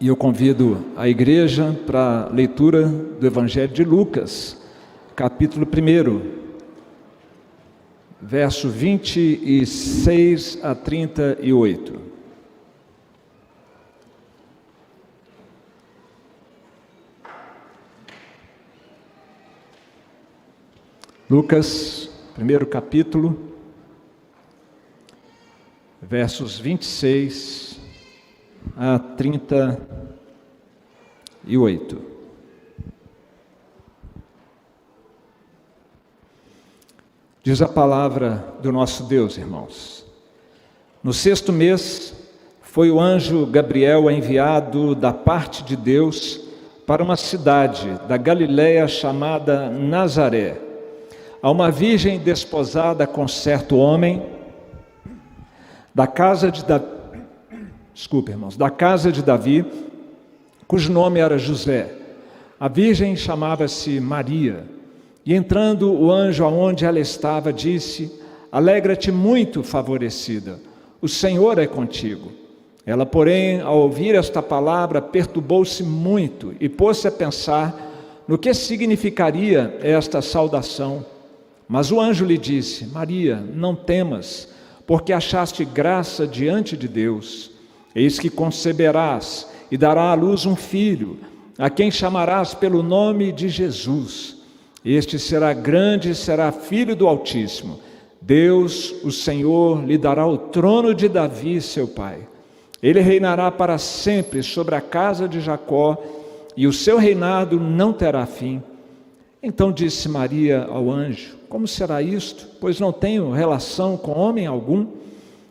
E eu convido a igreja para a leitura do Evangelho de Lucas, capítulo 1, verso 26 a 38. Lucas, primeiro capítulo, versos 26 a 38. Diz a palavra do nosso Deus, irmãos. No 6º mês, foi o anjo Gabriel enviado da parte de Deus para uma cidade da Galiléia chamada Nazaré, a uma virgem desposada com certo homem, da casa de Davi, cujo nome era José. A virgem chamava-se Maria. E entrando o anjo aonde ela estava, disse: Alegra-te muito, favorecida, o Senhor é contigo. Ela, porém, ao ouvir esta palavra, perturbou-se muito e pôs-se a pensar no que significaria esta saudação. Mas o anjo lhe disse: Maria, não temas, porque achaste graça diante de Deus. Eis que conceberás e dará à luz um filho, a quem chamarás pelo nome de Jesus. Este será grande e será filho do Altíssimo. Deus, o Senhor, lhe dará o trono de Davi, seu pai. Ele reinará para sempre sobre a casa de Jacó, e o seu reinado não terá fim. Então disse Maria ao anjo: Como será isto? Pois não tenho relação com homem algum.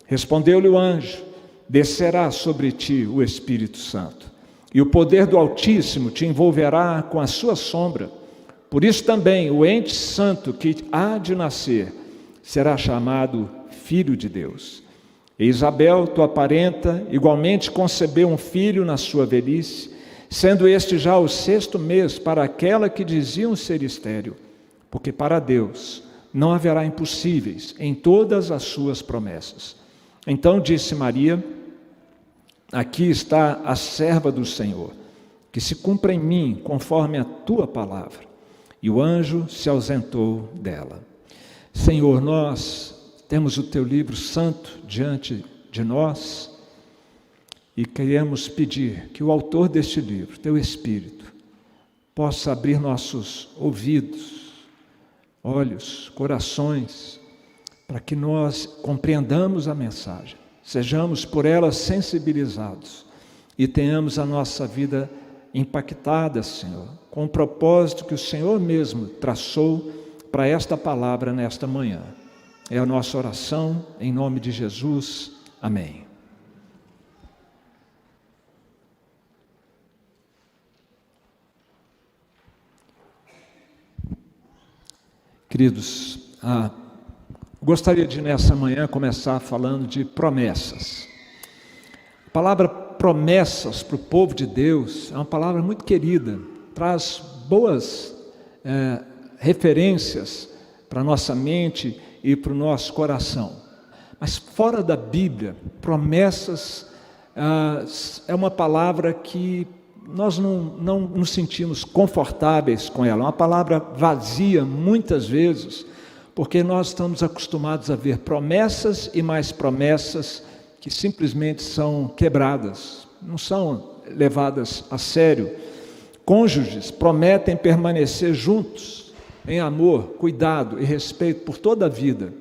Respondeu-lhe o anjo: Descerá sobre ti o Espírito Santo, e o poder do Altíssimo te envolverá com a sua sombra. Por isso também o ente santo que há de nascer será chamado Filho de Deus. E Isabel, tua parenta, igualmente concebeu um filho na sua velhice, sendo este já o 6º mês para aquela que diziam ser estéril, porque para Deus não haverá impossíveis em todas as suas promessas. Então disse Maria: Aqui está a serva do Senhor, que se cumpra em mim conforme a tua palavra. E o anjo se ausentou dela. Senhor, nós temos o teu livro santo diante de nós e queremos pedir que o autor deste livro, teu Espírito, possa abrir nossos ouvidos, olhos, corações, para que nós compreendamos a mensagem, sejamos por ela sensibilizados e tenhamos a nossa vida impactada, Senhor, com o propósito que o Senhor mesmo traçou para esta palavra nesta manhã. É a nossa oração, em nome de Jesus. Amém. Queridos, gostaria de nessa manhã começar falando de promessas. A palavra promessas para o povo de Deus é uma palavra muito querida, traz boas referências para a nossa mente e para o nosso coração. Mas fora da Bíblia, promessas é uma palavra que nós não nos sentimos confortáveis com ela, é uma palavra vazia muitas vezes, porque nós estamos acostumados a ver promessas e mais promessas que simplesmente são quebradas, não são levadas a sério. Cônjuges prometem permanecer juntos em amor, cuidado e respeito por toda a vida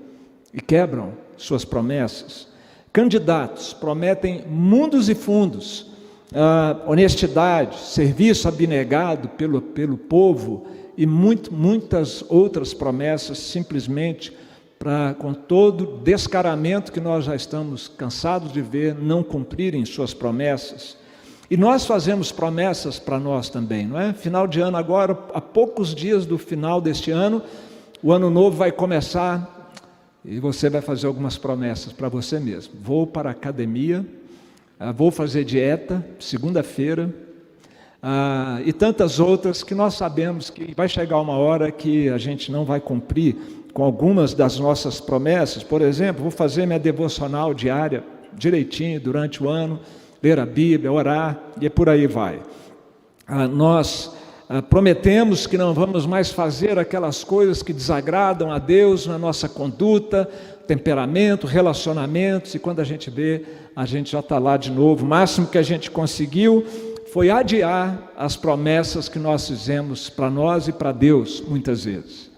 e quebram suas promessas. Candidatos prometem mundos e fundos, honestidade, serviço abnegado pelo povo e muitas outras promessas simplesmente com todo descaramento que nós já estamos cansados de ver, não cumprirem suas promessas. E nós fazemos promessas para nós também, não é? Final de ano agora, há poucos dias do final deste ano, o ano novo vai começar e você vai fazer algumas promessas para você mesmo. Vou para a academia, vou fazer dieta, segunda-feira, e tantas outras que nós sabemos que vai chegar uma hora que a gente não vai cumprir com algumas das nossas promessas. Por exemplo, vou fazer minha devocional diária direitinho durante o ano, ler a Bíblia, orar, e por aí vai. Nós prometemos que não vamos mais fazer aquelas coisas que desagradam a Deus na nossa conduta, temperamento, relacionamentos, e quando a gente vê, a gente já está lá de novo. O máximo que a gente conseguiu foi adiar as promessas que nós fizemos para nós e para Deus, muitas vezes.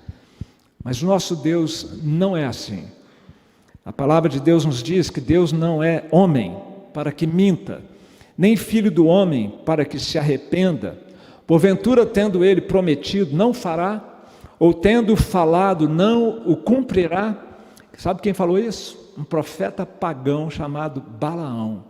Mas o nosso Deus não é assim. A palavra de Deus nos diz que Deus não é homem para que minta, nem filho do homem para que se arrependa. Porventura, tendo ele prometido, não fará, ou tendo falado, não o cumprirá. Sabe quem falou isso? Um profeta pagão chamado Balaão.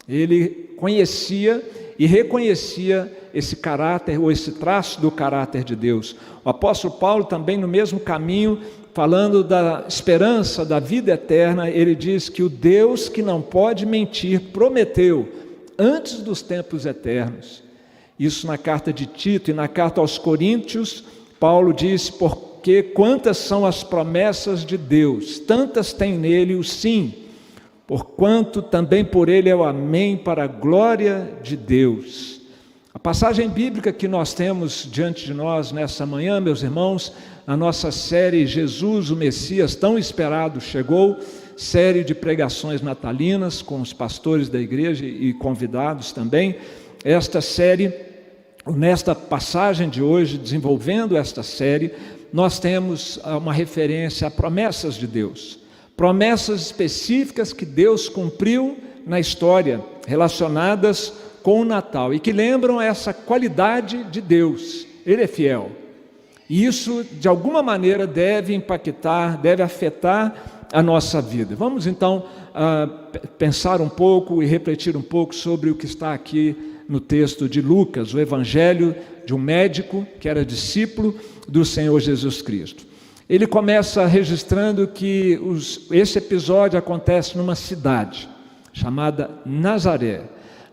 Ele conhecia e reconhecia esse caráter, ou esse traço do caráter de Deus. O apóstolo Paulo também, no mesmo caminho, falando da esperança da vida eterna, ele diz que o Deus que não pode mentir prometeu antes dos tempos eternos. Isso na carta de Tito, e na carta aos Coríntios, Paulo diz: porque quantas são as promessas de Deus, tantas tem nele o sim, porquanto também por ele é o amém, para a glória de Deus. A passagem bíblica que nós temos diante de nós nessa manhã, meus irmãos, a nossa série Jesus, o Messias tão esperado, chegou, série de pregações natalinas com os pastores da igreja e convidados também. Esta série, nesta passagem de hoje, desenvolvendo esta série, nós temos uma referência a promessas de Deus, promessas específicas que Deus cumpriu na história, relacionadas com o Natal, e que lembram essa qualidade de Deus. Ele é fiel, e isso de alguma maneira deve impactar, deve afetar a nossa vida. Vamos então pensar um pouco e refletir um pouco sobre o que está aqui no texto de Lucas, o evangelho de um médico que era discípulo do Senhor Jesus Cristo. Ele começa registrando que esse episódio acontece numa cidade chamada Nazaré,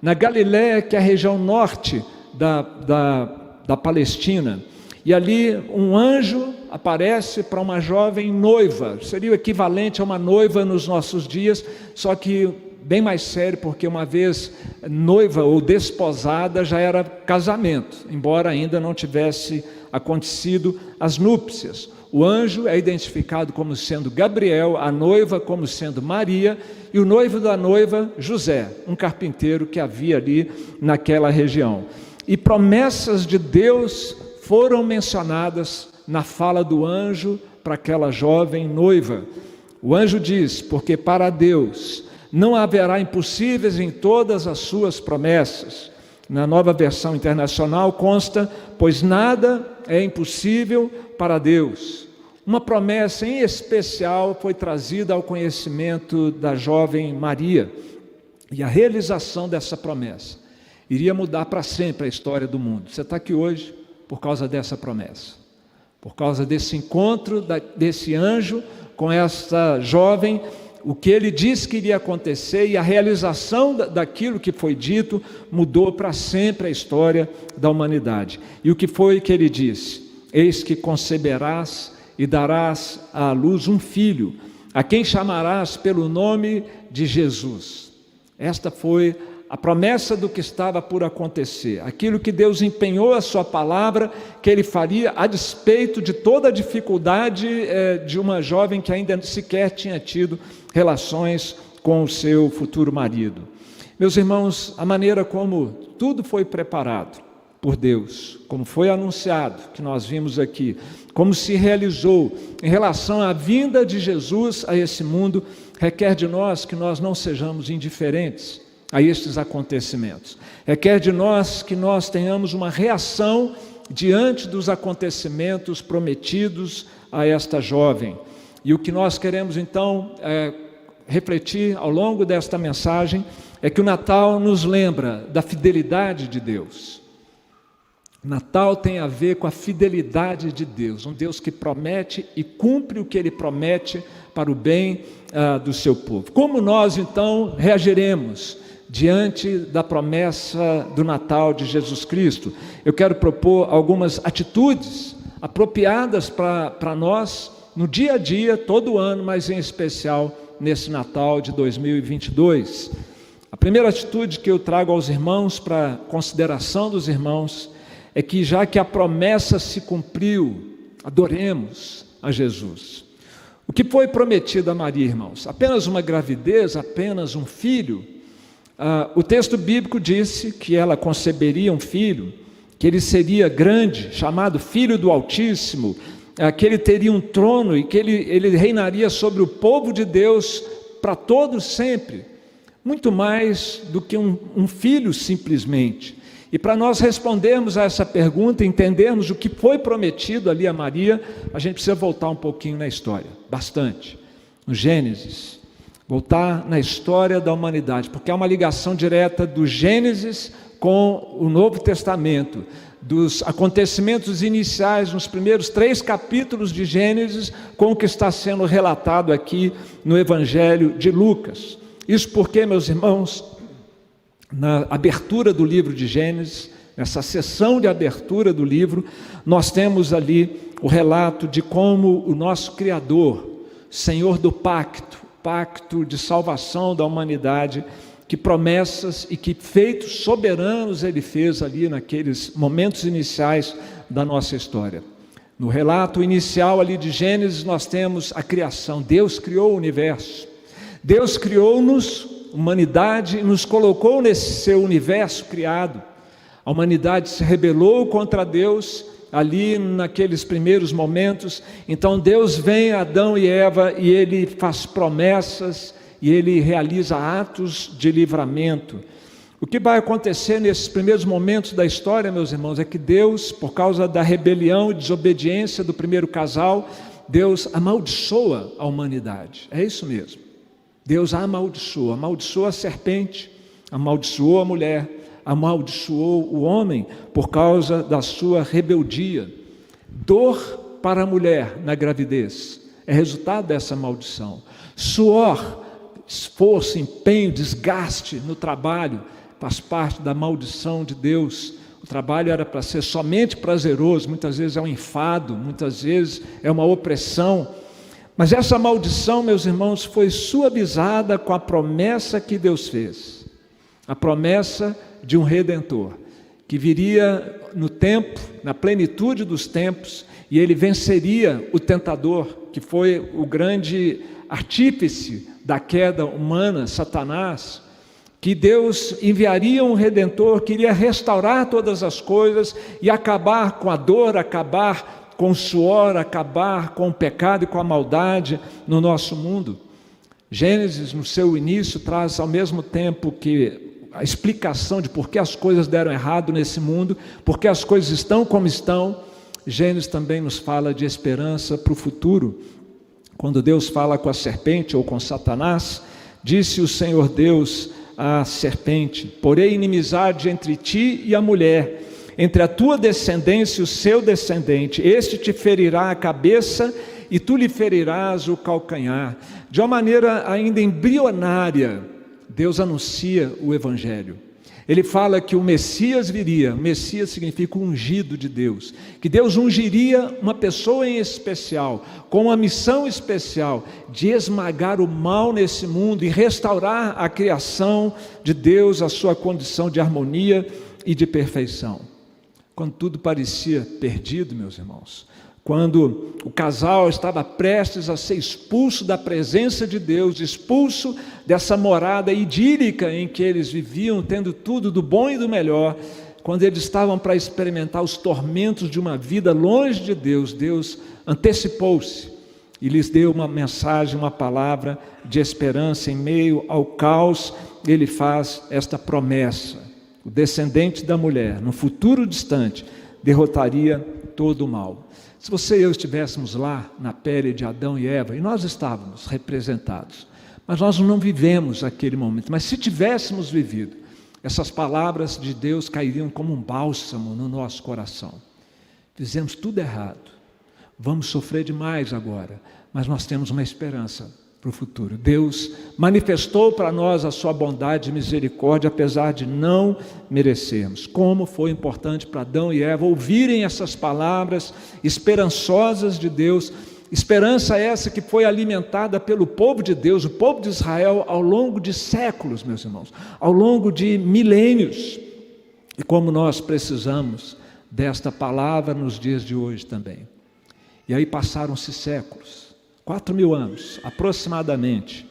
na Galiléia, que é a região norte da Palestina. E ali um anjo aparece para uma jovem noiva, seria o equivalente a uma noiva nos nossos dias, só que bem mais sério, porque uma vez noiva ou desposada já era casamento, embora ainda não tivesse acontecido as núpcias. O anjo é identificado como sendo Gabriel, a noiva como sendo Maria, e o noivo da noiva, José, um carpinteiro que havia ali naquela região. E promessas de Deus foram mencionadas na fala do anjo para aquela jovem noiva. O anjo diz: porque para Deus não haverá impossíveis em todas as suas promessas. Na Nova Versão Internacional consta: pois nada é impossível para Deus. Uma promessa em especial foi trazida ao conhecimento da jovem Maria, e a realização dessa promessa iria mudar para sempre a história do mundo. Você está aqui hoje por causa dessa promessa, por causa desse encontro desse anjo com essa jovem. O que ele disse que iria acontecer e a realização daquilo que foi dito mudou para sempre a história da humanidade. E o que foi que ele disse? Eis que conceberás e darás à luz um filho, a quem chamarás pelo nome de Jesus. Esta foi a promessa do que estava por acontecer, aquilo que Deus empenhou a sua palavra, que ele faria a despeito de toda a dificuldade de uma jovem que ainda sequer tinha tido relações com o seu futuro marido. Meus irmãos, a maneira como tudo foi preparado por Deus, como foi anunciado, que nós vimos aqui, como se realizou em relação à vinda de Jesus a esse mundo, requer de nós que nós não sejamos indiferentes a estes acontecimentos. Requer de nós que nós tenhamos uma reação diante dos acontecimentos prometidos a esta jovem. E o que nós queremos então refletir ao longo desta mensagem é que o Natal nos lembra da fidelidade de Deus. Natal tem a ver com a fidelidade de Deus, um Deus que promete e cumpre o que Ele promete para o bem do seu povo. Como nós então reagiremos diante da promessa do Natal de Jesus Cristo? Eu quero propor algumas atitudes apropriadas para nós no dia a dia, todo ano, mas em especial nesse Natal de 2022. A primeira atitude que eu trago aos irmãos, para consideração dos irmãos, é que já que a promessa se cumpriu, adoremos a Jesus. O que foi prometido a Maria, irmãos? Apenas uma gravidez, apenas um filho? O texto bíblico disse que ela conceberia um filho, que ele seria grande, chamado Filho do Altíssimo, que ele teria um trono e que ele reinaria sobre o povo de Deus para todos sempre, muito mais do que um filho simplesmente. E para nós respondermos a essa pergunta, entendermos o que foi prometido ali a Maria, a gente precisa voltar um pouquinho na história, bastante, no Gênesis, voltar na história da humanidade, porque há uma ligação direta do Gênesis com o Novo Testamento, dos acontecimentos iniciais nos primeiros 3 capítulos de Gênesis, com o que está sendo relatado aqui no Evangelho de Lucas. Isso porque, meus irmãos, na abertura do livro de Gênesis, nessa sessão de abertura do livro, nós temos ali o relato de como o nosso Criador, Senhor do pacto de salvação da humanidade, que promessas e que feitos soberanos Ele fez ali naqueles momentos iniciais da nossa história. No relato inicial ali de Gênesis, nós temos a criação. Deus criou o universo. Deus criou-nos, humanidade, e nos colocou nesse seu universo criado. A humanidade se rebelou contra Deus ali naqueles primeiros momentos. Então Deus vem a Adão e Eva e Ele faz promessas e Ele realiza atos de livramento. O que vai acontecer nesses primeiros momentos da história, meus irmãos, é que Deus, por causa da rebelião e desobediência do primeiro casal, Deus amaldiçoa a humanidade. É isso mesmo. Deus a amaldiçoa a serpente, amaldiçoou a mulher, amaldiçoou o homem por causa da sua rebeldia. Dor para a mulher na gravidez é resultado dessa maldição. Suor, esforço, empenho, desgaste no trabalho faz parte da maldição de Deus. O trabalho era para ser somente prazeroso, muitas vezes é um enfado, muitas vezes é uma opressão. Mas essa maldição, meus irmãos, foi suavizada com a promessa que Deus fez. A promessa de um Redentor, que viria no tempo, na plenitude dos tempos, e ele venceria o tentador, que foi o grande artífice da queda humana, Satanás, que Deus enviaria um Redentor, que iria restaurar todas as coisas e acabar com a dor, acabar com o suor, acabar com o pecado e com a maldade no nosso mundo. Gênesis, no seu início, traz ao mesmo tempo que a explicação de por que as coisas deram errado nesse mundo, por que as coisas estão como estão. Gênesis também nos fala de esperança para o futuro. Quando Deus fala com a serpente ou com Satanás, disse o Senhor Deus à serpente: porém inimizade entre ti e a mulher, entre a tua descendência e o seu descendente, este te ferirá a cabeça e tu lhe ferirás o calcanhar. De uma maneira ainda embrionária, Deus anuncia o Evangelho. Ele fala que o Messias viria. O Messias significa o ungido de Deus, que Deus ungiria uma pessoa em especial, com uma missão especial, de esmagar o mal nesse mundo e restaurar a criação de Deus, a sua condição de harmonia e de perfeição. Quando tudo parecia perdido, meus irmãos, quando o casal estava prestes a ser expulso da presença de Deus, expulso dessa morada idílica em que eles viviam, tendo tudo do bom e do melhor, quando eles estavam para experimentar os tormentos de uma vida longe de Deus, Deus antecipou-se e lhes deu uma mensagem, uma palavra de esperança em meio ao caos. Ele faz esta promessa: o descendente da mulher, no futuro distante, derrotaria todo o mal. Se você e eu estivéssemos lá na pele de Adão e Eva, e nós estávamos representados, mas nós não vivemos aquele momento, mas se tivéssemos vivido, essas palavras de Deus cairiam como um bálsamo no nosso coração. Fizemos tudo errado, vamos sofrer demais agora, mas nós temos uma esperança para o futuro. Deus manifestou para nós a sua bondade e misericórdia, apesar de não merecermos. Como foi importante para Adão e Eva ouvirem essas palavras esperançosas de Deus, Esperança essa que foi alimentada pelo povo de Deus, o povo de Israel, ao longo de séculos, meus irmãos, ao longo de milênios. E como nós precisamos desta palavra nos dias de hoje também. E aí passaram-se séculos, 4.000 anos aproximadamente,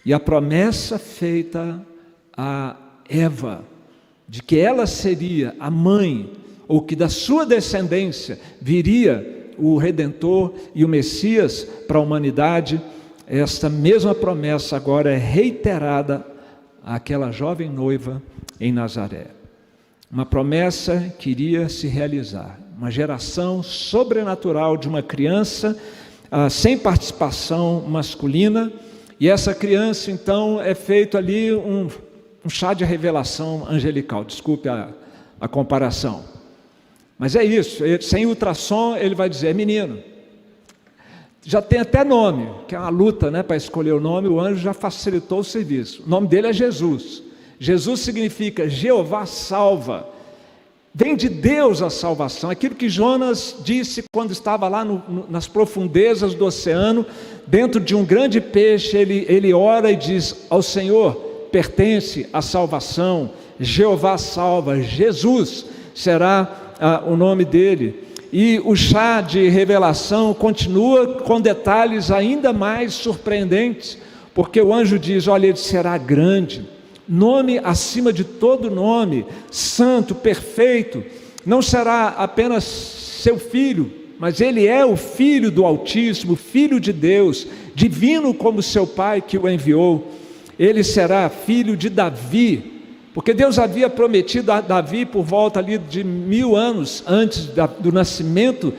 e a promessa feita a Eva, de que ela seria a mãe, ou que da sua descendência viria o Redentor e o Messias para a humanidade, esta mesma promessa agora é reiterada àquela jovem noiva em Nazaré. Uma promessa que iria se realizar, uma geração sobrenatural de uma criança sem participação masculina, e essa criança então é feito ali um chá de revelação angelical, desculpe a comparação. Mas é isso, sem ultrassom ele vai dizer, é menino. Já tem até nome, que é uma luta, né, para escolher o nome, o anjo já facilitou o serviço. O nome dele é Jesus. Jesus significa Jeová salva. Vem de Deus a salvação, aquilo que Jonas disse quando estava lá nas profundezas do oceano, dentro de um grande peixe, ele ora e diz, ao Senhor pertence a salvação, Jeová salva, Jesus será o nome dele. E o chá de revelação continua com detalhes ainda mais surpreendentes, porque o anjo diz, olha, ele será grande, nome acima de todo nome, santo, perfeito, não será apenas seu filho, mas ele é o Filho do Altíssimo, Filho de Deus, divino como seu Pai que o enviou. Ele será filho de Davi, porque Deus havia prometido a Davi por volta ali de 1000 anos antes do nascimento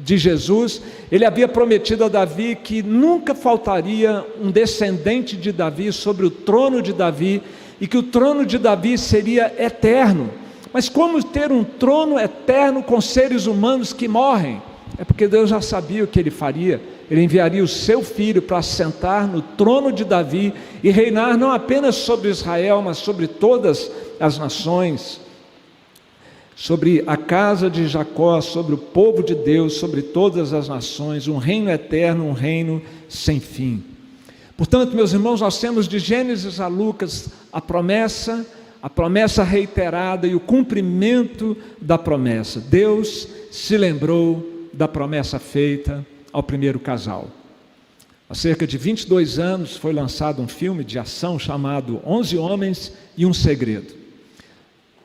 de Jesus, ele havia prometido a Davi que nunca faltaria um descendente de Davi sobre o trono de Davi, e que o trono de Davi seria eterno. Mas como ter um trono eterno com seres humanos que morrem? É porque Deus já sabia o que ele faria. Ele enviaria o seu filho para assentar no trono de Davi e reinar não apenas sobre Israel, mas sobre todas as nações, sobre a casa de Jacó, sobre o povo de Deus, sobre todas as nações, um reino eterno, um reino sem fim. Portanto, meus irmãos, nós temos de Gênesis a Lucas a promessa reiterada e o cumprimento da promessa. Deus se lembrou da promessa feita ao primeiro casal. Há cerca de 22 anos foi lançado um filme de ação chamado 11 Homens e um Segredo.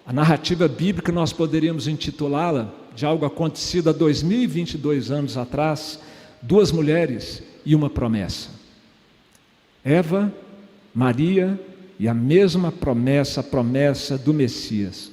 A narrativa bíblica nós poderíamos intitulá-la de algo acontecido há 2022 anos atrás, 2 mulheres e uma promessa. Eva, Maria e a mesma promessa, a promessa do Messias.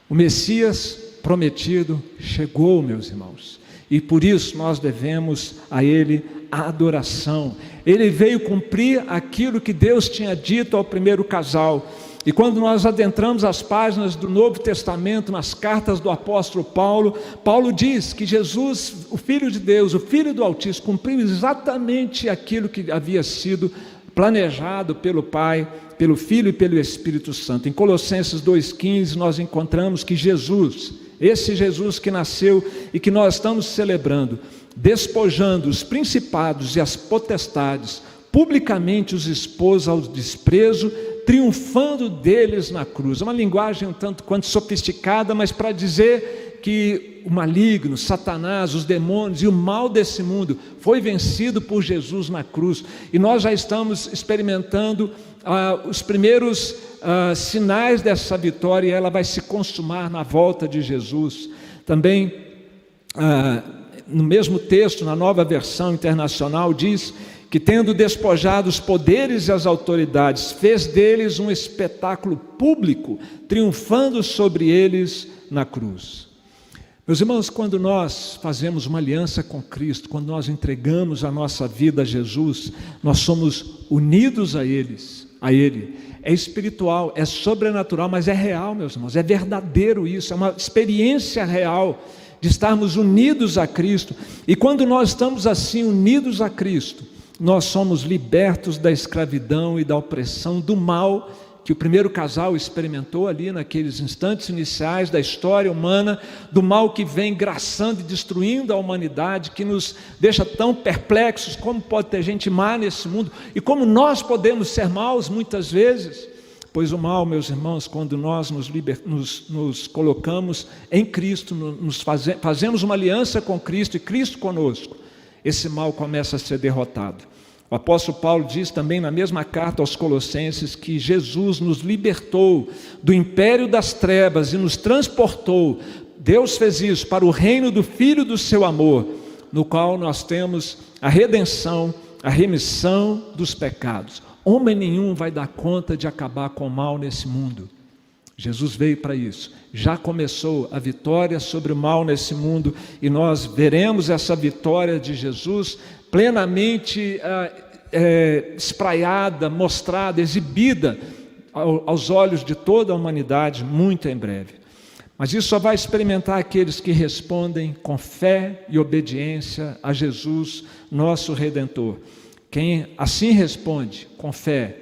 O Messias prometido chegou, meus irmãos, e por isso nós devemos a Ele a adoração. Ele veio cumprir aquilo que Deus tinha dito ao primeiro casal. E quando nós adentramos as páginas do Novo Testamento, nas cartas do apóstolo Paulo, Paulo diz que Jesus, o Filho de Deus, o Filho do Altíssimo, cumpriu exatamente aquilo que havia sido planejado pelo Pai, pelo Filho e pelo Espírito Santo. Em Colossenses 2,15 nós encontramos que Jesus, esse Jesus que nasceu e que nós estamos celebrando, despojando os principados e as potestades, publicamente os expôs ao desprezo, triunfando deles na cruz. É uma linguagem um tanto quanto sofisticada, mas para dizer que o maligno, Satanás, os demônios e o mal desse mundo foi vencido por Jesus na cruz. E nós já estamos experimentando os primeiros sinais dessa vitória, e ela vai se consumar na volta de Jesus. Também, no mesmo texto, na Nova Versão Internacional, diz que, tendo despojado os poderes e as autoridades, fez deles um espetáculo público, triunfando sobre eles na cruz. Meus irmãos, quando nós fazemos uma aliança com Cristo, quando nós entregamos a nossa vida a Jesus, nós somos unidos a Ele. É espiritual, é sobrenatural, mas é real, meus irmãos, é verdadeiro isso, é uma experiência real de estarmos unidos a Cristo. E quando nós estamos assim unidos a Cristo, nós somos libertos da escravidão e da opressão do mal que o primeiro casal experimentou ali naqueles instantes iniciais da história humana, do mal que vem graçando e destruindo a humanidade, que nos deixa tão perplexos. Como pode ter gente má nesse mundo? E como nós podemos ser maus muitas vezes? Pois o mal, meus irmãos, quando nós nos colocamos em Cristo, fazemos uma aliança com Cristo e Cristo conosco, esse mal começa a ser derrotado. O apóstolo Paulo diz também na mesma carta aos Colossenses que Jesus nos libertou do império das trevas e nos transportou. Deus fez isso para o reino do Filho do seu amor, no qual nós temos a redenção, a remissão dos pecados. Homem nenhum vai dar conta de acabar com o mal nesse mundo. Jesus veio para isso. Já começou a vitória sobre o mal nesse mundo, e nós veremos essa vitória de Jesus plenamente espraiada, mostrada, exibida aos olhos de toda a humanidade muito em breve. Mas isso só vai experimentar aqueles que respondem com fé e obediência a Jesus, nosso Redentor. Quem assim responde com fé,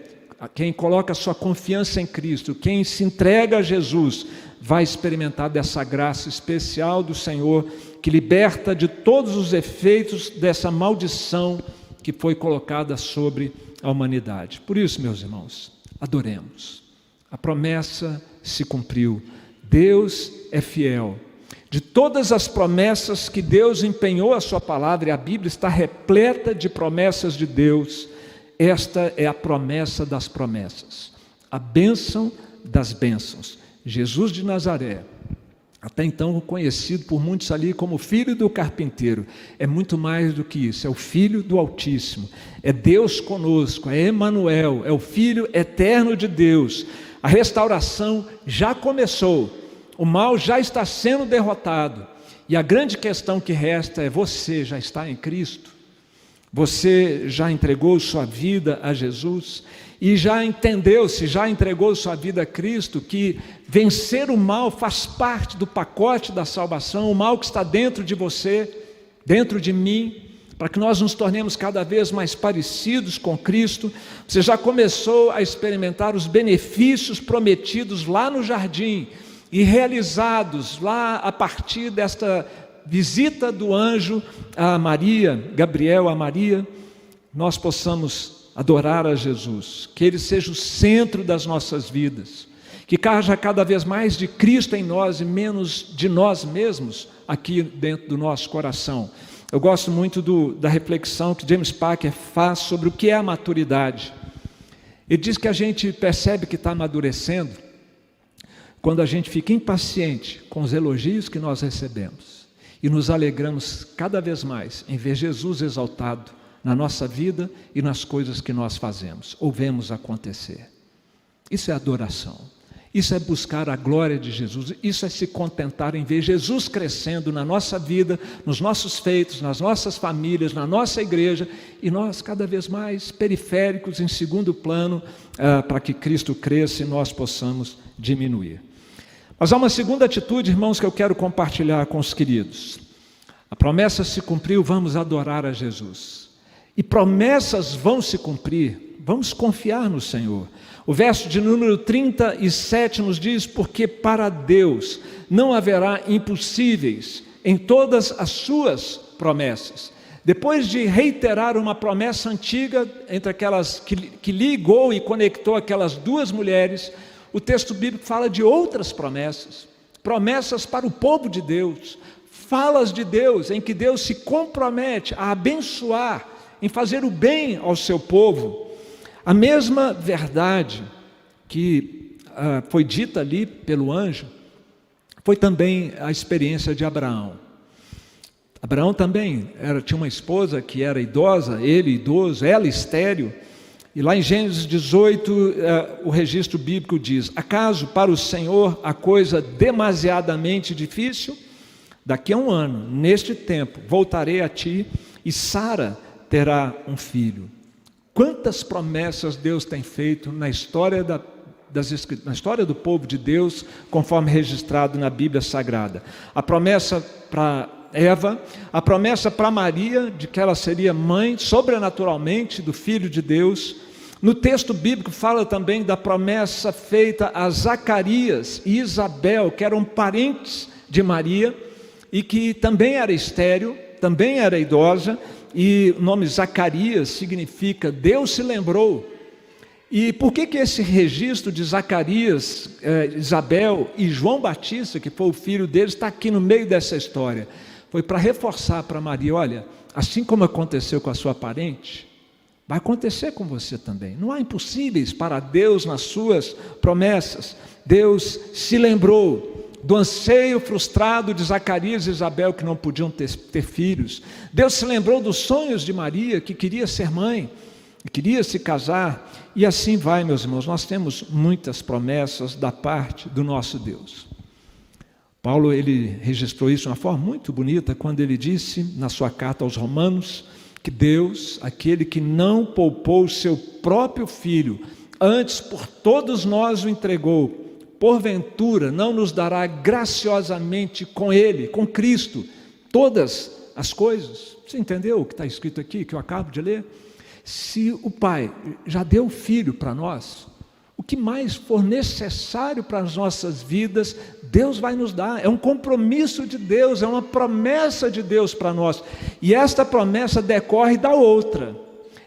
quem coloca a sua confiança em Cristo, quem se entrega a Jesus, vai experimentar dessa graça especial do Senhor, que liberta de todos os efeitos dessa maldição que foi colocada sobre a humanidade. Por isso, meus irmãos, adoremos. A promessa se cumpriu. Deus é fiel. De todas as promessas que Deus empenhou a sua palavra, e a Bíblia está repleta de promessas de Deus, esta é a promessa das promessas, a bênção das bênçãos. Jesus de Nazaré, até então conhecido por muitos ali como filho do carpinteiro, é muito mais do que isso, é o Filho do Altíssimo, é Deus conosco, é Emanuel, é o Filho eterno de Deus. A restauração já começou, o mal já está sendo derrotado, e a grande questão que resta é: você já está em Cristo? Você já entregou sua vida a Jesus? E já entendeu, se já entregou sua vida a Cristo, que vencer o mal faz parte do pacote da salvação, o mal que está dentro de você, dentro de mim, para que nós nos tornemos cada vez mais parecidos com Cristo. Você já começou a experimentar os benefícios prometidos lá no jardim e realizados lá a partir desta visita do anjo a Maria, Gabriel a Maria. Nós possamos adorar a Jesus, que Ele seja o centro das nossas vidas, que haja cada vez mais de Cristo em nós e menos de nós mesmos aqui dentro do nosso coração. Eu gosto muito da reflexão que James Packer faz sobre o que é a maturidade. Ele diz que a gente percebe que está amadurecendo quando a gente fica impaciente com os elogios que nós recebemos e nos alegramos cada vez mais em ver Jesus exaltado na nossa vida e nas coisas que nós fazemos ou vemos acontecer. Isso é adoração, isso é buscar a glória de Jesus, isso é se contentar em ver Jesus crescendo na nossa vida, nos nossos feitos, nas nossas famílias, na nossa igreja, e nós cada vez mais periféricos, em segundo plano, para que Cristo cresça e nós possamos diminuir. Mas há uma segunda atitude, irmãos, que eu quero compartilhar com os queridos. A promessa se cumpriu, vamos adorar a Jesus. E promessas vão se cumprir, vamos confiar no Senhor. O verso de número 37 nos diz: porque para Deus não haverá impossíveis em todas as suas promessas. Depois de reiterar uma promessa antiga, entre aquelas que ligou e conectou aquelas duas mulheres, o texto bíblico fala de outras promessas, promessas para o povo de Deus, falas de Deus em que Deus se compromete a abençoar, em fazer o bem ao seu povo. A mesma verdade que foi dita ali pelo anjo, foi também a experiência de Abraão. Abraão também tinha uma esposa que era idosa, ele idoso, ela estéril, e lá em Gênesis 18, o registro bíblico diz: acaso para o Senhor a coisa demasiadamente difícil? Daqui a 1 ano, neste tempo, voltarei a ti e Sara terá um filho. Quantas promessas Deus tem feito na história na história do povo de Deus, conforme registrado na Bíblia Sagrada. A promessa para Eva, a promessa para Maria, de que ela seria mãe, sobrenaturalmente, do Filho de Deus. No texto bíblico fala também da promessa feita a Zacarias e Isabel, que eram parentes de Maria, e que também era estéril, também era idosa, e o nome Zacarias significa Deus se lembrou. E por que esse registro de Zacarias, Isabel e João Batista, que foi o filho deles, está aqui no meio dessa história? Foi para reforçar para Maria: olha, assim como aconteceu com a sua parente, vai acontecer com você também. Não há impossíveis para Deus nas suas promessas. Deus se lembrou do anseio frustrado de Zacarias e Isabel, que não podiam ter filhos. Deus se lembrou dos sonhos de Maria, que queria ser mãe, queria se casar. E assim vai, meus irmãos. Nós temos muitas promessas da parte do nosso Deus. Paulo, ele registrou isso de uma forma muito bonita, quando ele disse na sua carta aos Romanos, que Deus, aquele que não poupou o seu próprio Filho, antes por todos nós o entregou, porventura não nos dará graciosamente com Ele, com Cristo, todas as coisas? Você entendeu o que está escrito aqui, que eu acabo de ler? Se o Pai já deu o Filho para nós, o que mais for necessário para as nossas vidas, Deus vai nos dar. É um compromisso de Deus, é uma promessa de Deus para nós. E esta promessa decorre da outra.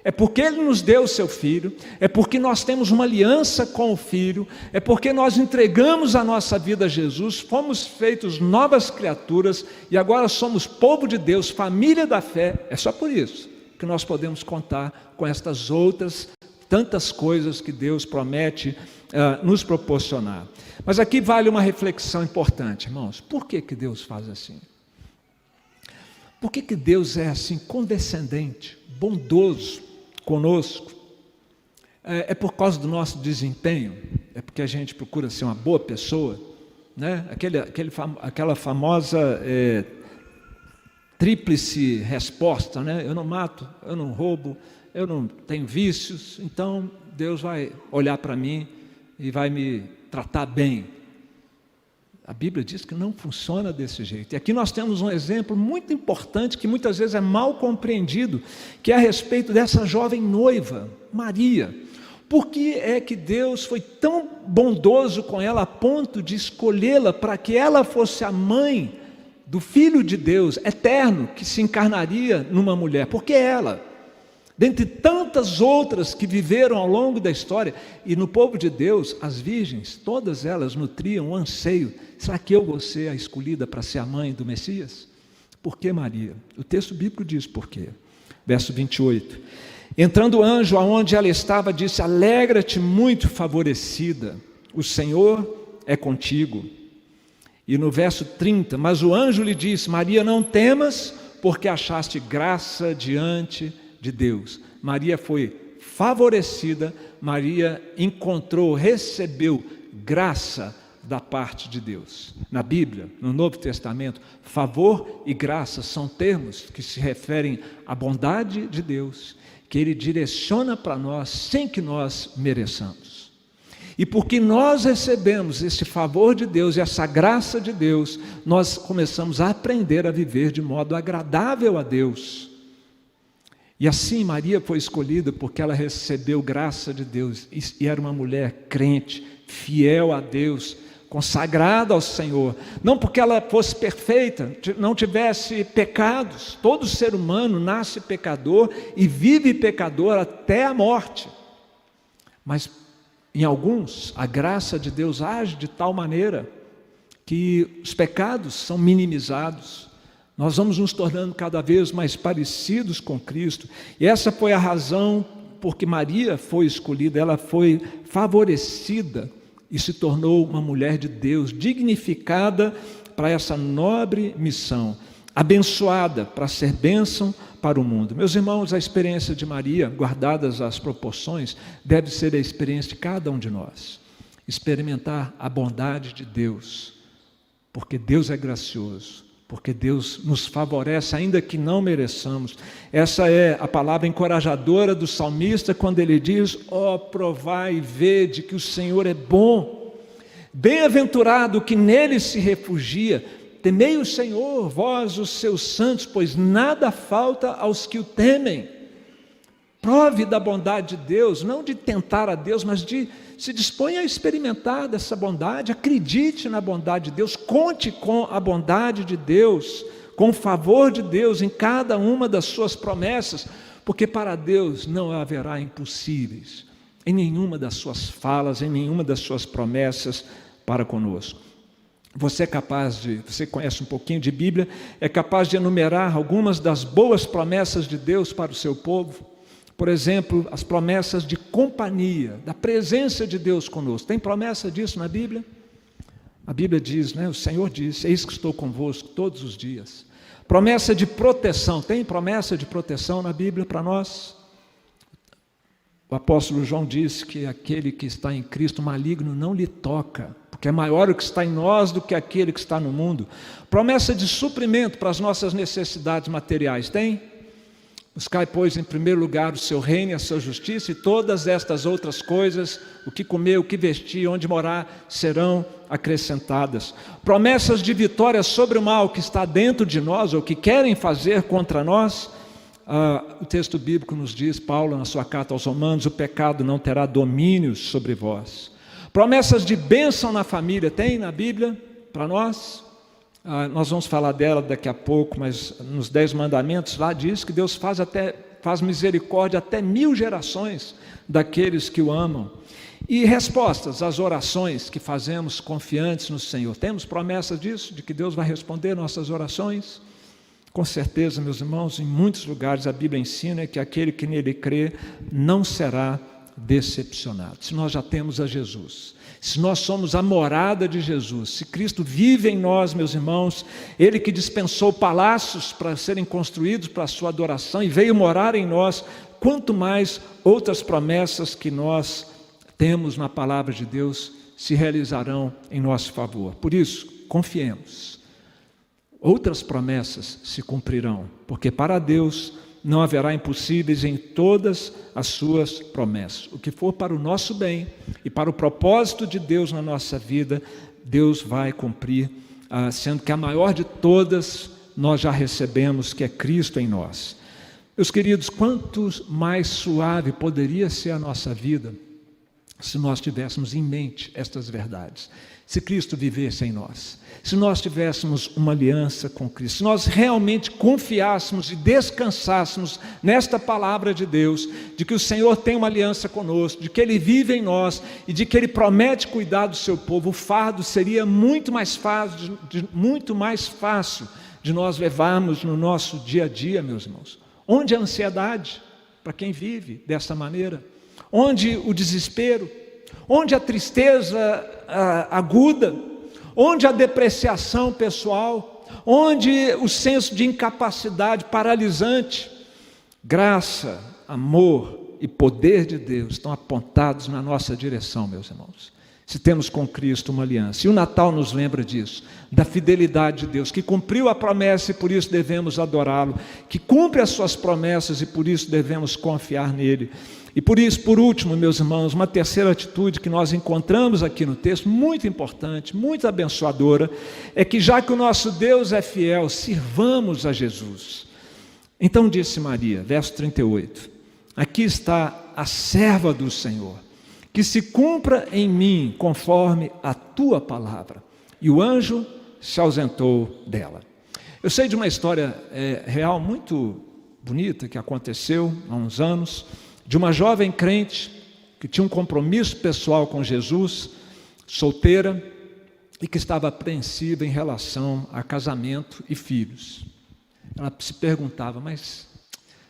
É porque Ele nos deu o seu Filho, é porque nós temos uma aliança com o Filho, é porque nós entregamos a nossa vida a Jesus, fomos feitos novas criaturas e agora somos povo de Deus, família da fé. É só por isso que nós podemos contar com estas outras tantas coisas que Deus promete nos proporcionar. Mas aqui vale uma reflexão importante, irmãos. Por que Deus faz assim? Por que Deus é assim condescendente, bondoso conosco? É por causa do nosso desempenho? É porque a gente procura ser uma boa pessoa, né? Aquela famosa tríplice resposta, né? Eu não mato, eu não roubo, eu não tenho vícios, então Deus vai olhar para mim e vai me tratar bem. A Bíblia diz que não funciona desse jeito. E aqui nós temos um exemplo muito importante, que muitas vezes é mal compreendido, que é a respeito dessa jovem noiva, Maria. Por que é que Deus foi tão bondoso com ela a ponto de escolhê-la para que ela fosse a mãe do Filho de Deus eterno, que se encarnaria numa mulher? Porque ela, dentre tantas outras que viveram ao longo da história, e no povo de Deus, as virgens, todas elas nutriam um anseio: será que eu vou ser a escolhida para ser a mãe do Messias? Por que Maria? O texto bíblico diz por quê. Verso 28. Entrando o anjo aonde ela estava, disse: alegra-te muito favorecida, o Senhor é contigo. E no verso 30, mas o anjo lhe disse: Maria, não temas, porque achaste graça diante de Deus. Maria foi favorecida, Maria encontrou, recebeu graça da parte de Deus. Na Bíblia, no Novo Testamento, favor e graça são termos que se referem à bondade de Deus, que Ele direciona para nós sem que nós mereçamos. E porque nós recebemos esse favor de Deus e essa graça de Deus, nós começamos a aprender a viver de modo agradável a Deus. E assim Maria foi escolhida porque ela recebeu graça de Deus e era uma mulher crente, fiel a Deus, consagrada ao Senhor. Não porque ela fosse perfeita, não tivesse pecados. Todo ser humano nasce pecador e vive pecador até a morte. Mas em alguns, a graça de Deus age de tal maneira que os pecados são minimizados. Nós vamos nos tornando cada vez mais parecidos com Cristo. E essa foi a razão porque Maria foi escolhida. Ela foi favorecida e se tornou uma mulher de Deus, dignificada para essa nobre missão, abençoada para ser bênção para o mundo. Meus irmãos, a experiência de Maria, guardadas as proporções, deve ser a experiência de cada um de nós. Experimentar a bondade de Deus, porque Deus é gracioso, porque Deus nos favorece, ainda que não mereçamos. Essa é a palavra encorajadora do salmista, quando ele diz: ó, provai e vede que o Senhor é bom, bem-aventurado que nele se refugia. Temei o Senhor, vós os seus santos, pois nada falta aos que o temem. prove da bondade de Deus, não de tentar a Deus, mas de se dispõe a experimentar dessa bondade, acredite na bondade de Deus, conte com a bondade de Deus, com o favor de Deus em cada uma das suas promessas, porque para Deus não haverá impossíveis em nenhuma das suas falas, em nenhuma das suas promessas para conosco. Você conhece um pouquinho de Bíblia, é capaz de enumerar algumas das boas promessas de Deus para o seu povo? Por exemplo, as promessas de companhia, da presença de Deus conosco. Tem promessa disso na Bíblia? A Bíblia diz, o Senhor diz, eis que estou convosco todos os dias. Promessa de proteção, tem promessa de proteção na Bíblia para nós? O apóstolo João disse que aquele que está em Cristo, maligno, não lhe toca, porque é maior o que está em nós do que aquele que está no mundo. Promessa de suprimento para as nossas necessidades materiais, tem? Buscai, pois, em primeiro lugar o seu reino e a sua justiça, e todas estas outras coisas, o que comer, o que vestir, onde morar, serão acrescentadas. Promessas de vitória sobre o mal que está dentro de nós, ou que querem fazer contra nós. O texto bíblico nos diz, Paulo, na sua carta aos Romanos, o pecado não terá domínio sobre vós. Promessas de bênção na família, tem na Bíblia para nós? Nós vamos falar dela daqui a pouco, mas nos 10 mandamentos lá diz que Deus faz misericórdia até 1000 gerações daqueles que o amam. E respostas às orações que fazemos confiantes no Senhor. Temos promessas disso, de que Deus vai responder nossas orações? Com certeza, meus irmãos, em muitos lugares a Bíblia ensina que aquele que nele crê não será decepcionado. Se nós já temos a Jesus, se nós somos a morada de Jesus, se Cristo vive em nós, meus irmãos, Ele que dispensou palácios para serem construídos para a sua adoração e veio morar em nós, quanto mais outras promessas que nós temos na palavra de Deus se realizarão em nosso favor. Por isso, confiemos. Outras promessas se cumprirão, porque para Deus não haverá impossíveis em todas as suas promessas. O que for para o nosso bem e para o propósito de Deus na nossa vida, Deus vai cumprir, sendo que a maior de todas nós já recebemos, que é Cristo em nós. Meus queridos, quanto mais suave poderia ser a nossa vida se nós tivéssemos em mente estas verdades. Se Cristo vivesse em nós, se nós tivéssemos uma aliança com Cristo, se nós realmente confiássemos e descansássemos nesta palavra de Deus, de que o Senhor tem uma aliança conosco, de que Ele vive em nós e de que Ele promete cuidar do seu povo, o fardo seria muito mais fácil de nós levarmos no nosso dia a dia, meus irmãos. Onde a ansiedade, para quem vive dessa maneira? Onde o desespero? Onde a tristeza aguda? Onde a depreciação pessoal? Onde o senso de incapacidade paralisante? Graça, amor e poder de Deus estão apontados na nossa direção, meus irmãos. Se temos com Cristo uma aliança. E o Natal nos lembra disso, da fidelidade de Deus, que cumpriu a promessa e por isso devemos adorá-lo, que cumpre as suas promessas e por isso devemos confiar nele. E por isso, por último, meus irmãos, uma terceira atitude que nós encontramos aqui no texto, muito importante, muito abençoadora, é que já que o nosso Deus é fiel, sirvamos a Jesus. Então disse Maria, verso 38, aqui está a serva do Senhor, que se cumpra em mim conforme a tua palavra. E o anjo se ausentou dela. Eu sei de uma história real muito bonita que aconteceu há uns anos, de uma jovem crente que tinha um compromisso pessoal com Jesus, solteira, e que estava apreensiva em relação a casamento e filhos. Ela se perguntava, mas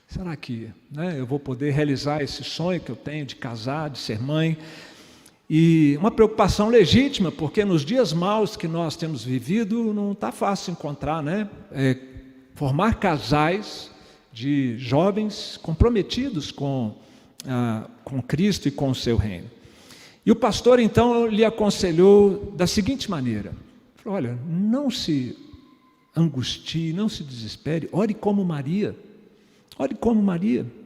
será que eu vou poder realizar esse sonho que eu tenho de casar, de ser mãe? E uma preocupação legítima, porque nos dias maus que nós temos vivido, não está fácil encontrar, formar casais de jovens comprometidos com Cristo e com o seu reino. E o pastor então lhe aconselhou da seguinte maneira, falou, olha, não se angustie, não se desespere, ore como Maria,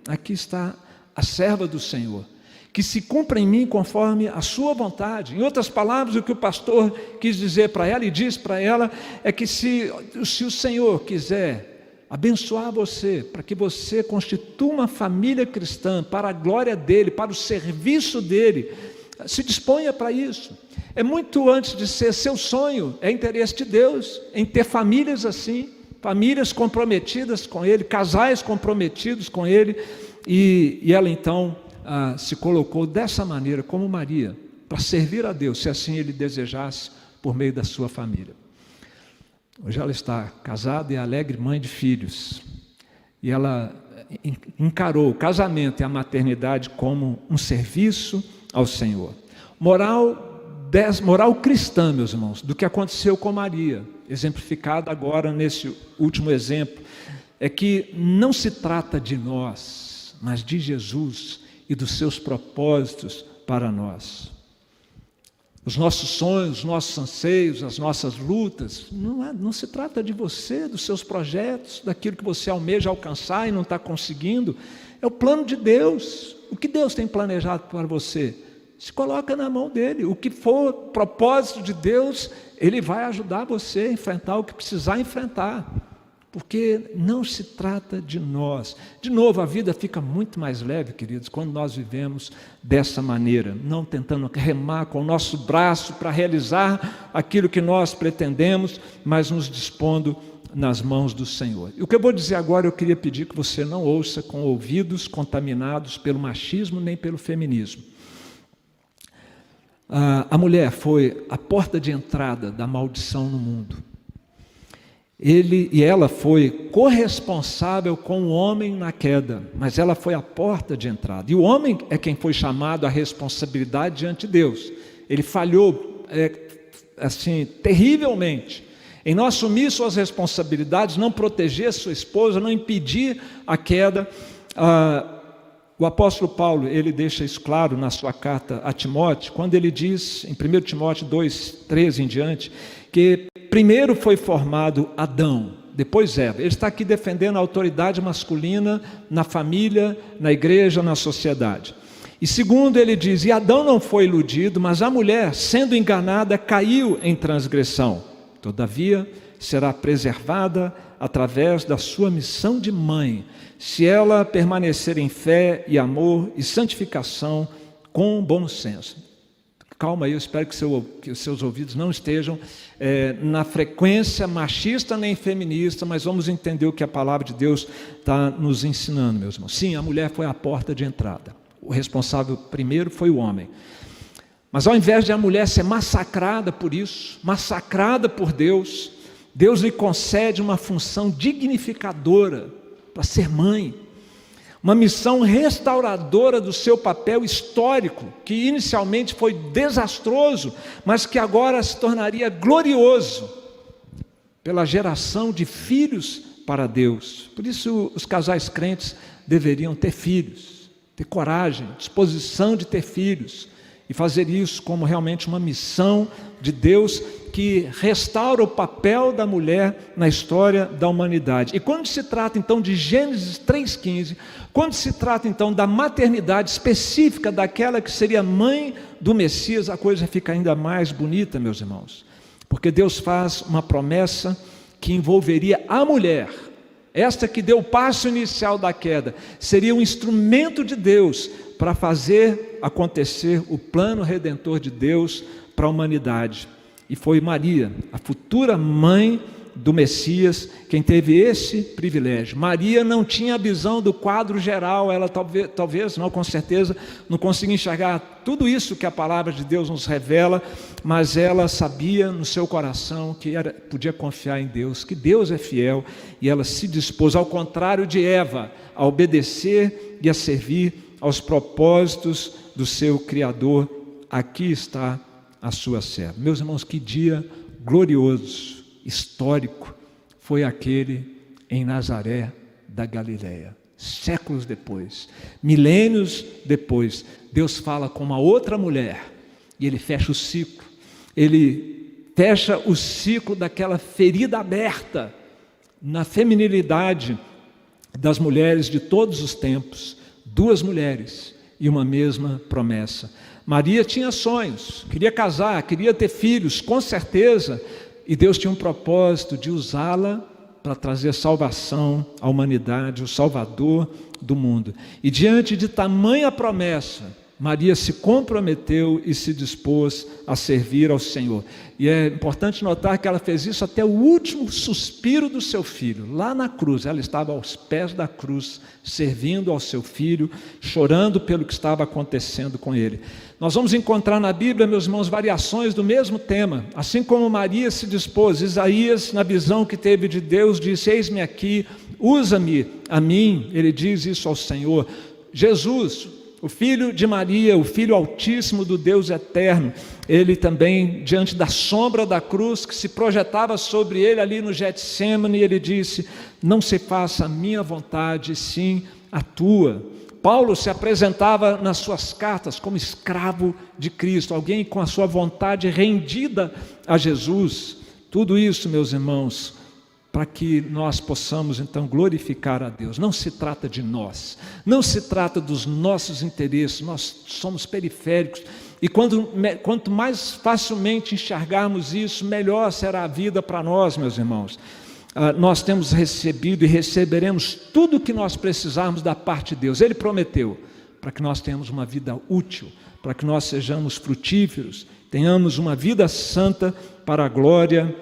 aqui está a serva do Senhor, que se cumpra em mim conforme a sua vontade. Em outras palavras, o que o pastor quis dizer para ela e diz para ela, é que se o Senhor quiser abençoar você, para que você constitua uma família cristã, para a glória dEle, para o serviço dEle. Se disponha para isso. É muito antes de ser seu sonho, é interesse de Deus em ter famílias assim, famílias comprometidas com Ele, casais comprometidos com Ele, e ela então se colocou dessa maneira, como Maria, para servir a Deus, se assim Ele desejasse, por meio da sua família. Hoje ela está casada e alegre mãe de filhos, e ela encarou o casamento e a maternidade como um serviço ao Senhor. Moral cristã, meus irmãos, do que aconteceu com Maria, exemplificado agora nesse último exemplo, é que não se trata de nós, mas de Jesus e dos seus propósitos para nós. Os nossos sonhos, os nossos anseios, as nossas lutas, não se trata de você, dos seus projetos, daquilo que você almeja alcançar e não está conseguindo. É o plano de Deus. O que Deus tem planejado para você? Se coloca na mão dEle. O que for propósito de Deus, Ele vai ajudar você a enfrentar o que precisar enfrentar. Porque não se trata de nós. De novo, a vida fica muito mais leve, queridos, quando nós vivemos dessa maneira, não tentando remar com o nosso braço para realizar aquilo que nós pretendemos, mas nos dispondo nas mãos do Senhor. E o que eu vou dizer agora, eu queria pedir que você não ouça com ouvidos contaminados pelo machismo nem pelo feminismo. A mulher foi a porta de entrada da maldição no mundo. Ela foi corresponsável com o homem na queda, mas ela foi a porta de entrada. E o homem é quem foi chamado à responsabilidade diante de Deus. Ele falhou assim terrivelmente em não assumir suas responsabilidades, não proteger sua esposa, não impedir a queda. O apóstolo Paulo, ele deixa isso claro na sua carta a Timóteo, quando ele diz, em 1 Timóteo 2:13 em diante, que primeiro foi formado Adão, depois Eva. Ele está aqui defendendo a autoridade masculina na família, na igreja, na sociedade. E segundo, ele diz, e Adão não foi iludido, mas a mulher, sendo enganada, caiu em transgressão. Todavia, será preservada através da sua missão de mãe, se ela permanecer em fé e amor e santificação com bom senso. Calma aí, eu espero que os seus ouvidos não estejam na frequência machista nem feminista, mas vamos entender o que a palavra de Deus está nos ensinando, meus irmãos. Sim, a mulher foi a porta de entrada. O responsável primeiro foi o homem. Mas ao invés de a mulher ser massacrada por isso, massacrada por Deus, Deus lhe concede uma função dignificadora para ser mãe. Uma missão restauradora do seu papel histórico, que inicialmente foi desastroso, mas que agora se tornaria glorioso, pela geração de filhos para Deus. Por isso os casais crentes deveriam ter filhos, ter coragem, disposição de ter filhos, e fazer isso como realmente uma missão de Deus, que restaura o papel da mulher na história da humanidade. E quando se trata então de Gênesis 3,15, quando se trata então da maternidade específica daquela que seria mãe do Messias, a coisa fica ainda mais bonita, meus irmãos, porque Deus faz uma promessa que envolveria a mulher. Esta que deu o passo inicial da queda, seria um instrumento de Deus para fazer acontecer o plano redentor de Deus para a humanidade. E foi Maria, a futura mãe do Messias, quem teve esse privilégio. Maria não tinha a visão do quadro geral, ela talvez não, com certeza, não conseguia enxergar tudo isso que a palavra de Deus nos revela, mas ela sabia no seu coração que podia confiar em Deus, que Deus é fiel, e ela se dispôs, ao contrário de Eva, a obedecer e a servir aos propósitos do seu Criador. Aqui está a sua serva. Meus irmãos, que dia glorioso, histórico, foi aquele em Nazaré da Galileia. Séculos depois, milênios depois, Deus fala com uma outra mulher, e Ele fecha o ciclo. Ele fecha o ciclo daquela ferida aberta na feminilidade das mulheres de todos os tempos. Duas mulheres e uma mesma promessa. Maria tinha sonhos, queria casar, queria ter filhos, com certeza, e Deus tinha um propósito de usá-la para trazer salvação à humanidade, o Salvador do mundo. E diante de tamanha promessa, Maria se comprometeu e se dispôs a servir ao Senhor. E é importante notar que ela fez isso até o último suspiro do seu filho, lá na cruz. Ela estava aos pés da cruz, servindo ao seu filho, chorando pelo que estava acontecendo com ele. Nós vamos encontrar na Bíblia, meus irmãos, variações do mesmo tema. Assim como Maria se dispôs, Isaías, na visão que teve de Deus, disse: eis-me aqui, usa-me a mim. Ele diz isso ao Senhor. Jesus, o filho de Maria, o filho altíssimo do Deus eterno, ele também, diante da sombra da cruz que se projetava sobre ele ali no Getsêmani, ele disse: não se faça a minha vontade, sim a tua. Paulo se apresentava nas suas cartas como escravo de Cristo, alguém com a sua vontade rendida a Jesus. Tudo isso, meus irmãos, para que nós possamos então glorificar a Deus. Não se trata de nós, não se trata dos nossos interesses, nós somos periféricos, e quanto mais facilmente enxergarmos isso, melhor será a vida para nós, meus irmãos. Nós temos recebido e receberemos tudo o que nós precisarmos da parte de Deus. Ele prometeu, para que nós tenhamos uma vida útil, para que nós sejamos frutíferos, tenhamos uma vida santa para a glória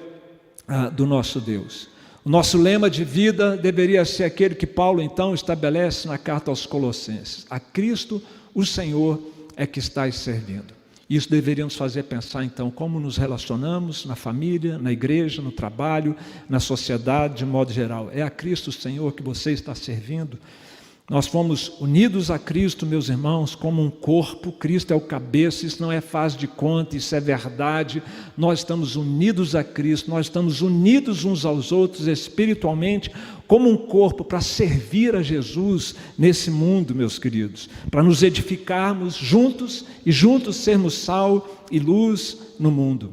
do nosso Deus. O nosso lema de vida deveria ser aquele que Paulo então estabelece na carta aos Colossenses: a Cristo o Senhor é que estáis servindo. Isso deveria nos fazer pensar então como nos relacionamos na família, na igreja, no trabalho, na sociedade de modo geral. É a Cristo o Senhor que você está servindo? Nós fomos unidos a Cristo, meus irmãos, como um corpo. Cristo é o cabeça, isso não é faz de conta, isso é verdade. Nós estamos unidos a Cristo, nós estamos unidos uns aos outros espiritualmente, como um corpo, para servir a Jesus nesse mundo, meus queridos, para nos edificarmos juntos e juntos sermos sal e luz no mundo.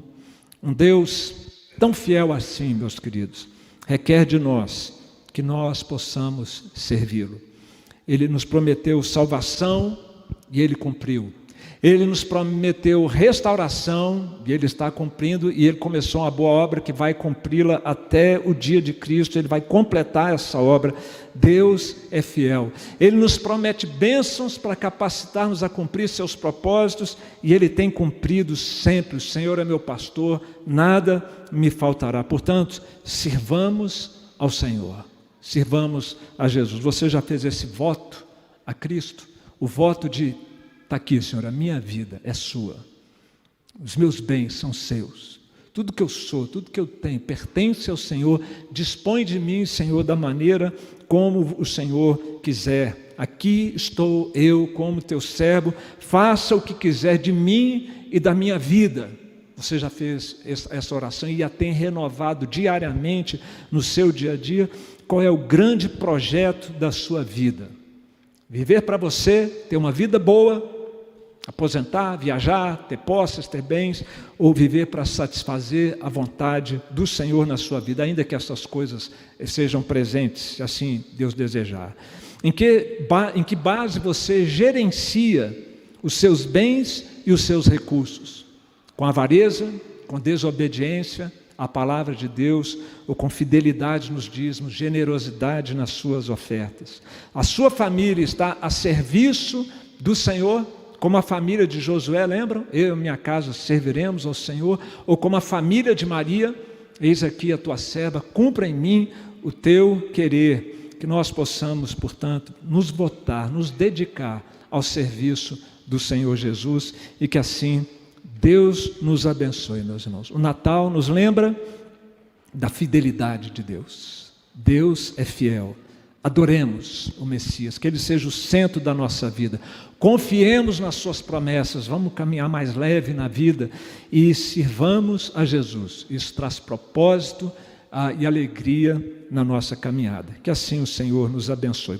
Um Deus tão fiel assim, meus queridos, requer de nós que nós possamos servi-lo. Ele nos prometeu salvação e Ele cumpriu. Ele nos prometeu restauração e Ele está cumprindo, e Ele começou uma boa obra que vai cumpri-la até o dia de Cristo. Ele vai completar essa obra. Deus é fiel. Ele nos promete bênçãos para capacitar-nos a cumprir seus propósitos, e Ele tem cumprido sempre. O Senhor é meu pastor, nada me faltará. Portanto, sirvamos ao Senhor. Sirvamos a Jesus. Você já fez esse voto a Cristo? O voto de: está aqui, Senhor, a minha vida é sua, os meus bens são seus, tudo que eu sou, tudo que eu tenho pertence ao Senhor. Dispõe de mim, Senhor, da maneira como o Senhor quiser. Aqui estou eu como teu servo, faça o que quiser de mim e da minha vida. Você já fez essa oração e a tem renovado diariamente no seu dia a dia? Qual é o grande projeto da sua vida? Viver para você, ter uma vida boa, aposentar, viajar, ter posses, ter bens, ou viver para satisfazer a vontade do Senhor na sua vida, ainda que essas coisas sejam presentes, se assim Deus desejar. Em que base você gerencia os seus bens e os seus recursos? Com avareza, com desobediência à palavra de Deus, ou com fidelidade nos dízimos, generosidade nas suas ofertas? A sua família está a serviço do Senhor, como a família de Josué, lembram? Eu e minha casa serviremos ao Senhor. Ou como a família de Maria: eis aqui a tua serva, cumpra em mim o teu querer. Que nós possamos, portanto, nos votar, nos dedicar ao serviço do Senhor Jesus, e que assim Deus nos abençoe, meus irmãos. O Natal nos lembra da fidelidade de Deus. Deus é fiel. Adoremos o Messias, que Ele seja o centro da nossa vida. Confiemos nas suas promessas, vamos caminhar mais leve na vida e sirvamos a Jesus. Isso traz propósito e alegria na nossa caminhada. Que assim o Senhor nos abençoe.